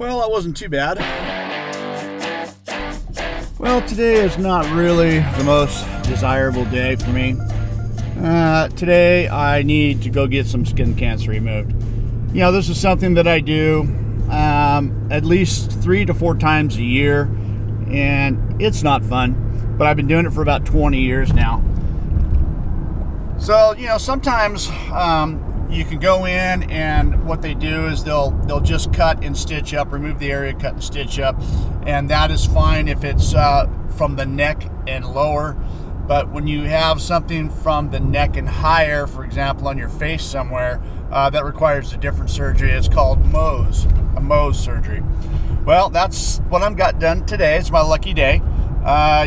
Well, that wasn't too bad. Well, today is not really the most desirable day for me. Today I need to go get some skin cancer removed. You know, this is something that I do at least 3 to 4 times a year, and it's not fun, but I've been doing it for about 20 years now. So, you know, sometimes you can go in and what they do is they'll just cut and stitch up, remove the area, cut and stitch up, and that is fine if it's from the neck and lower. But when you have something from the neck and higher, for example, on your face somewhere, that requires a different surgery. It's called JIMBO'S, a Mohs surgery. Well, that's what I've got done today. It's my lucky day.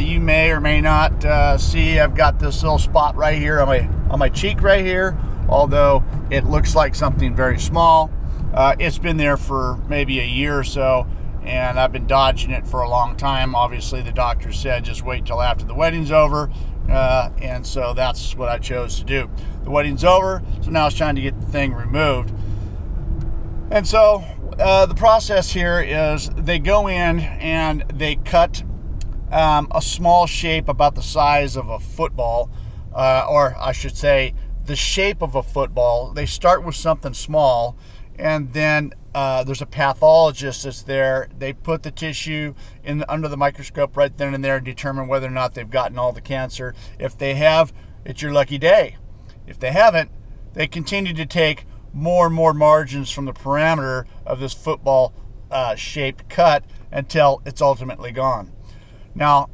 You may or may not see I've got this little spot right here on my cheek right here, although it looks like something very small. It's been there for maybe a year or so, and I've been dodging it for a long time. Obviously, the doctor said just wait till after the wedding's over, and so that's what I chose to do. The wedding's over, so now it's trying to get the thing removed. And so the process here is they go in and they cut a small shape about the size of a football, or I should say the shape of a football. They start with something small, and then there's a pathologist that's there. They put the tissue under the microscope right then and there and determine whether or not they've gotten all the cancer. If they have, it's your lucky day. If they haven't, they continue to take more and more margins from the parameter of this football shaped cut until it's ultimately gone. Now,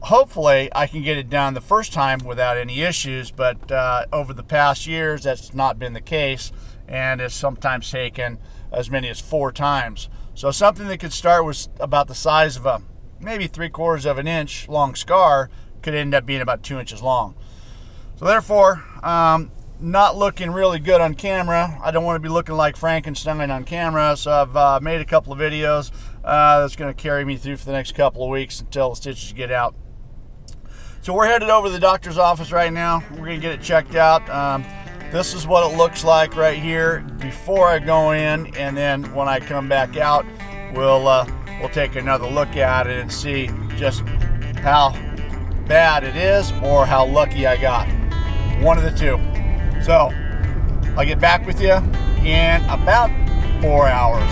hopefully I can get it done the first time without any issues, but over the past years that's not been the case, and it's sometimes taken as many as 4 times. So something that could start with about the size of a maybe 3/4 of an inch long scar could end up being about 2 inches long. So therefore, not looking really good on camera. I don't want to be looking like Frankenstein on camera, so I've made a couple of videos that's going to carry me through for the next couple of weeks until the stitches get out. So we're headed over to the doctor's office right now. We're going to get it checked out. This is what it looks like right here before I go in, and then when I come back out, we'll take another look at it and see just how bad it is or how lucky I got. One of the two. So I'll get back with you in about 4 hours.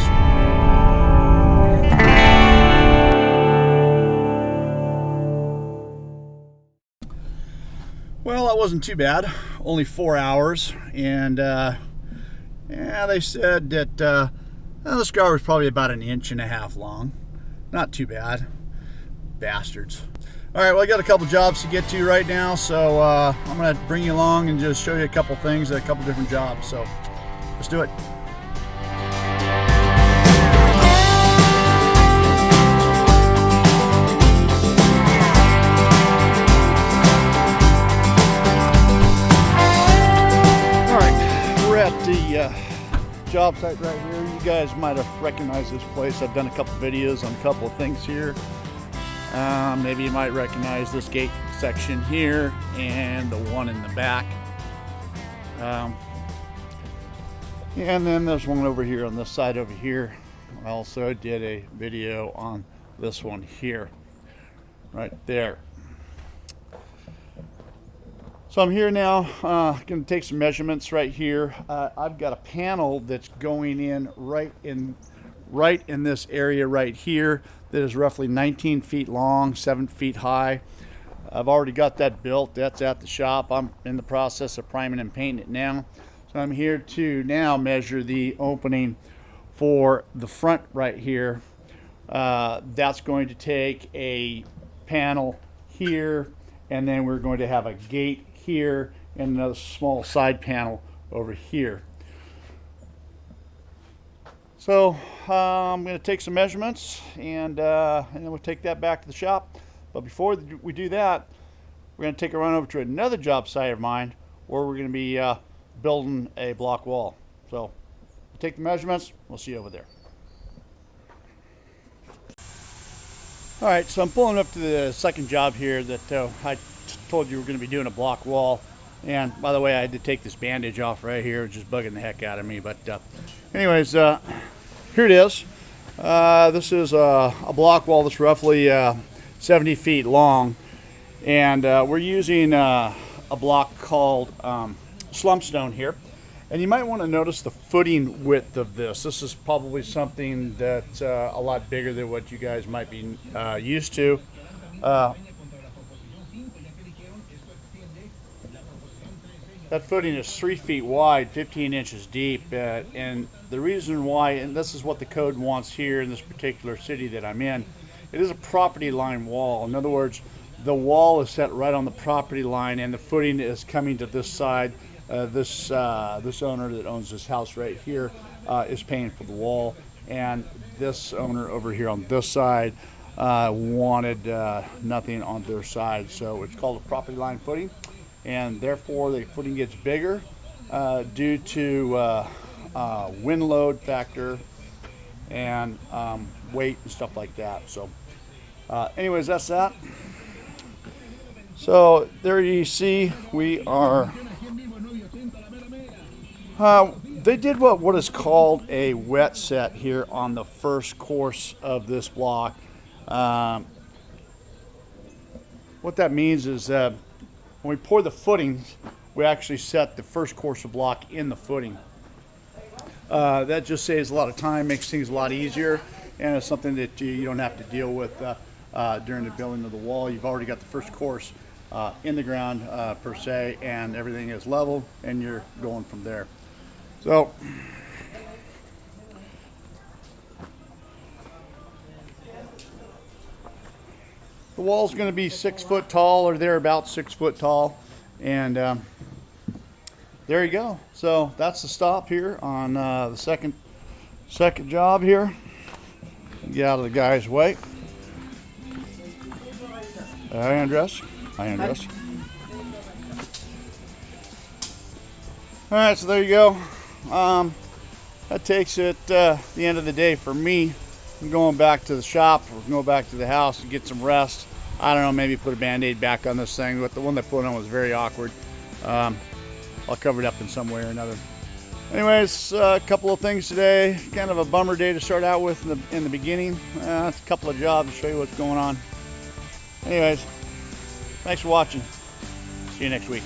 Well, that wasn't too bad. Only 4 hours, and yeah, they said that the scar was probably about 1.5 inches long. Not too bad. Bastards. All right, well, I got a couple jobs to get to right now, so I'm going to bring you along and just show you a couple things, a couple different jobs. So let's do it. All right, we're at the job site right here. You guys might have recognized this place. I've done a couple videos on a couple of things here. Maybe you might recognize this gate section here and the one in the back. And then there's one over here on this side over here. I also did a video on this one here, right there. So I'm here now, going to take some measurements right here. I've got a panel that's going in right in this area right here that is roughly 19 feet long, 7 feet high. I've already got that built. That's at the shop. I'm in the process of priming and painting it now. So I'm here to now measure the opening for the front right here. That's going to take a panel here, and then we're going to have a gate here and another small side panel over here. So I'm going to take some measurements, and then we'll take that back to the shop. But before we do that, we're going to take a run over to another job site of mine where we're going to be building a block wall. So we'll take the measurements. We'll see you over there. All right, so I'm pulling up to the second job here that I told you we're going to be doing a block wall. And by the way, I had to take this bandage off right here, just bugging the heck out of me. But anyways, here it is. This is a block wall that's roughly 70 feet long, and we're using a block called slump stone here. And you might want to notice the footing width of this. This is probably something that's a lot bigger than what you guys might be used to. That footing is 3 feet wide, 15 inches deep, and the reason why, and this is what the code wants here in this particular city that I'm in, it is a property line wall. In other words, the wall is set right on the property line, and the footing is coming to this side. This owner that owns this house right here is paying for the wall, and this owner over here on this side wanted nothing on their side, so it's called a property line footing. And therefore the footing gets bigger due to wind load factor and weight and stuff like that. So anyways, that's that. So there you see we are, they did what is called a wet set here on the first course of this block. What that means is that when we pour the footings, we actually set the first course of block in the footing. That just saves a lot of time, makes things a lot easier, and it's something that you don't have to deal with during the building of the wall. You've already got the first course in the ground per se, and everything is level, and you're going from there. So the wall's going to be 6 foot tall, or they're about 6 foot tall, and there you go. So that's the stop here on the second job here. Get out of the guy's way. I undress. All right, so there you go. That takes it the end of the day for me. I'm going back to the shop, or going back to the house and get some rest. I don't know, maybe put a band-aid back on this thing, but the one they put on was very awkward. I'll cover it up in some way or another. Anyways, a couple of things today. Kind of a bummer day to start out with in the beginning. It's a couple of jobs to show you what's going on. Anyways, thanks for watching. See you next week.